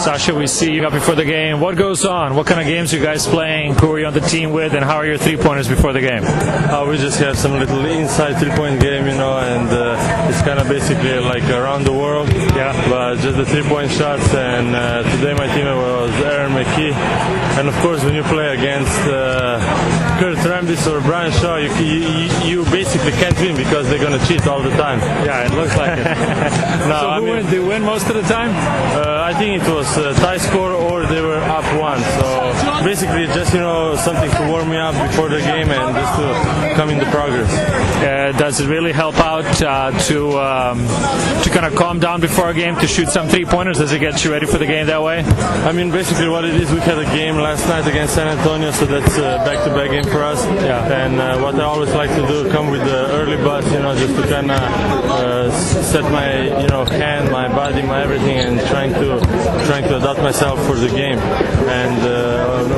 Sasha, we see you up before the game. What goes on? What kind of games are you guys playing? Who are you on the team with? And how are your three-pointers before the game? We just have some little inside three-point game, and it's kind of basically like around the world. Yeah. But just the three-point shots. And today my teammate was Aaron McKee. And of course, when you play against Kurt Rambis or Brian Shaw, you basically can't win because they're going to cheat all the time. Yeah, it looks like it. No, so wins? They win most of the time? I think it was tie score or they were up one. So basically just, something to warm me up before the game and just to come into progress. Does it really help out to kind of calm down before a game, to shoot some three-pointers? Does it get you ready for the game that way? I mean, basically what it is, we had a game last night against San Antonio, so that's a back-to-back game for us. Yeah. And what I always like to do, come with the early bus, just to kind of set my, hand, my body, my everything, and trying to adapt myself for the game. And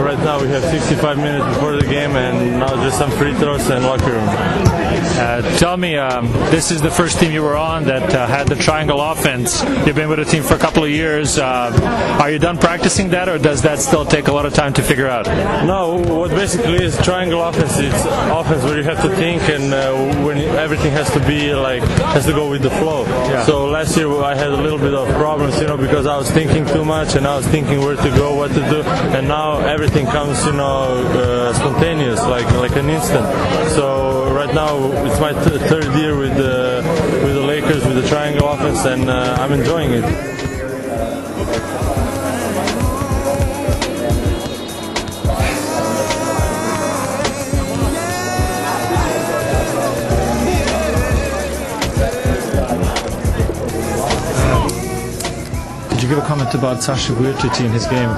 right now we have 65 minutes before the game, and now just some free throws and locker room. Tell me, this is the first team you were on that had the triangle offense. You've been with the team for a couple of years. Are you done practicing that, or does that still take a lot of time to figure out? No, what basically is triangle offense. It's offense where you have to think, and when everything has to go with the flow. Yeah. So last year I had a little bit of problems, because I was thinking too much and I was thinking where to go, what to do, and now everything comes, spontaneous, like an instant. So right now it's my third year with the Lakers with the triangle offense, and I'm enjoying it. Could you give a comment about Sasha Vujacic in his game?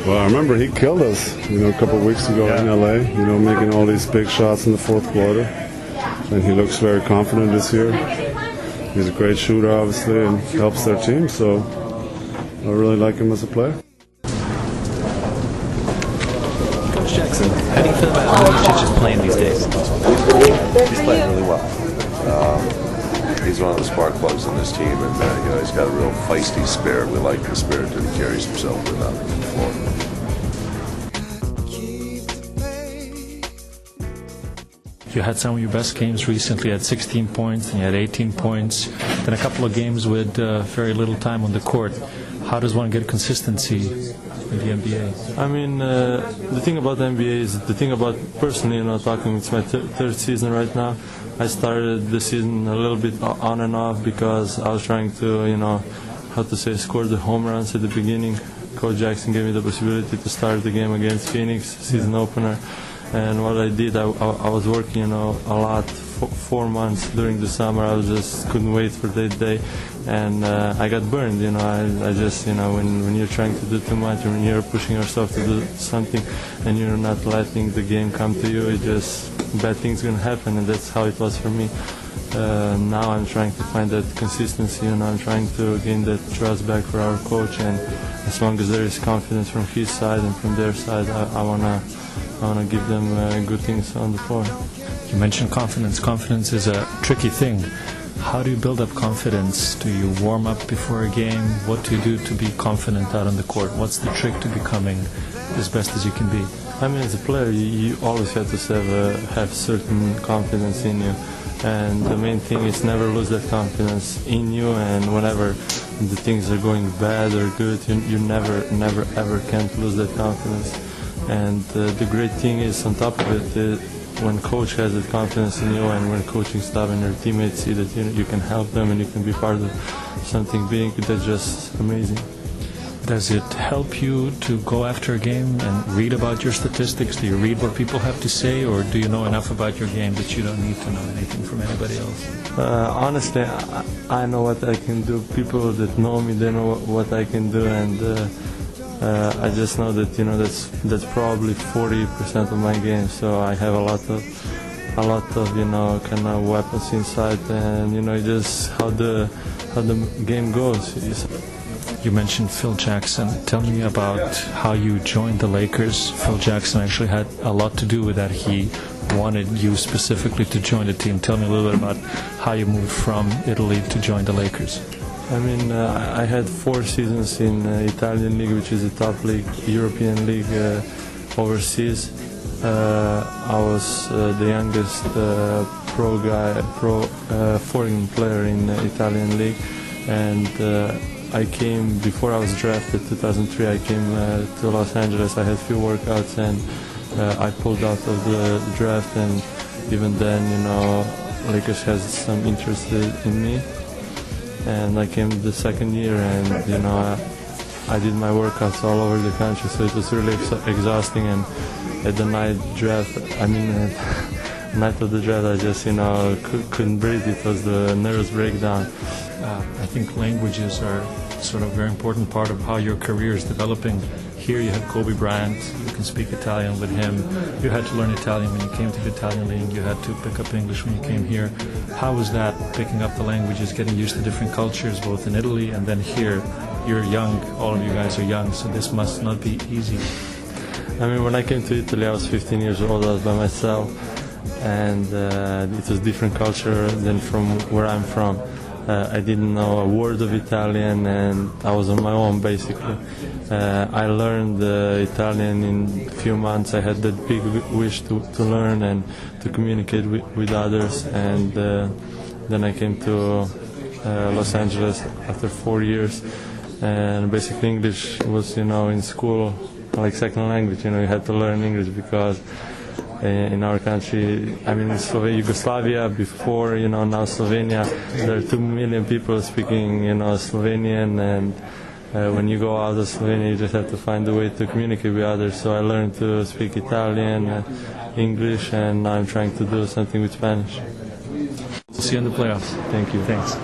Well, I remember he killed us, a couple of weeks ago in LA, making all these big shots in the fourth quarter. And he looks very confident this year. He's a great shooter, obviously, and helps their team, so I really like him as a player. Coach Jackson, how do you feel about how Vujacic is playing these days? He's playing really well. He's one of the spark plugs in this team, and he's got a real feisty spirit. We like the spirit that he carries himself with on the floor. You had some of your best games recently at 16 points, and you had 18 points, then a couple of games with very little time on the court. How does one get consistency in the NBA? I mean, the thing about the NBA is, the thing about personally, talking, it's my third season right now. I started the season a little bit on and off because I was trying to, score the home runs at the beginning. Coach Jackson gave me the possibility to start the game against Phoenix, season opener. And what I did, I was working, a lot, 4 months during the summer. I just couldn't wait for that day, and I got burned. I just, when you're trying to do too much, when you're pushing yourself to do something, and you're not letting the game come to you, bad things gonna happen, and that's how it was for me. Now I'm trying to find that consistency, I'm trying to gain that trust back for our coach, and as long as there is confidence from his side and from their side, I wanna give them good things on the floor. You mentioned confidence. Confidence is a tricky thing. How do you build up confidence? Do you warm up before a game? What do you do to be confident out on the court? What's the trick to becoming as best as you can be? I mean, as a player, you always have to have certain confidence in you. And the main thing is never lose that confidence in you, and whenever the things are going bad or good, you never ever can't lose that confidence. And the great thing is, on top of it, when coach has that confidence in you, and when coaching staff and your teammates see that you can help them and you can be part of something big, that's just amazing. Does it help you to go after a game and read about your statistics? Do you read what people have to say, or do you know enough about your game that you don't need to know anything from anybody else? Honestly, I know what I can do. People that know me, they know what I can do, and I just know that that's probably 40% of my game. So I have a lot of kind of weapons inside, and just how the game goes. You mentioned Phil Jackson. Tell me about how you joined the Lakers. Phil Jackson actually had a lot to do with that. He wanted you specifically to join the team. Tell me a little bit about how you moved from Italy to join the Lakers. I mean, I had 4 seasons in Italian league, which is the top league, European league overseas. I was the youngest foreign player in the Italian league, and I came before I was drafted. 2003, I came to Los Angeles. I had few workouts, and I pulled out of the draft. And even then, Lakers has some interest in me. And I came the second year, and I did my workouts all over the country. So it was really exhausting. And at the night of the draft, I just couldn't breathe. It was the nervous breakdown. I think languages are sort of a very important part of how your career is developing. Here you have Kobe Bryant, you can speak Italian with him. You had to learn Italian when you came to the Italian league. You had to pick up English when you came here. How was that, picking up the languages, getting used to different cultures, both in Italy and then here? You're young, all of you guys are young, so this must not be easy. I mean, when I came to Italy, I was 15 years old. I was by myself, and it was different culture than from where I'm from. I didn't know a word of Italian, and I was on my own basically. I learned Italian in a few months. I had that big wish to learn and to communicate with others, and then I came to Los Angeles after 4 years, and basically English was in school like second language. You had to learn English because in our country, I mean, Yugoslavia before, now Slovenia, there are 2 million people speaking, Slovenian, and when you go out of Slovenia, you just have to find a way to communicate with others. So I learned to speak Italian, English, and now I'm trying to do something with Spanish. See you in the playoffs. Thank you. Thanks.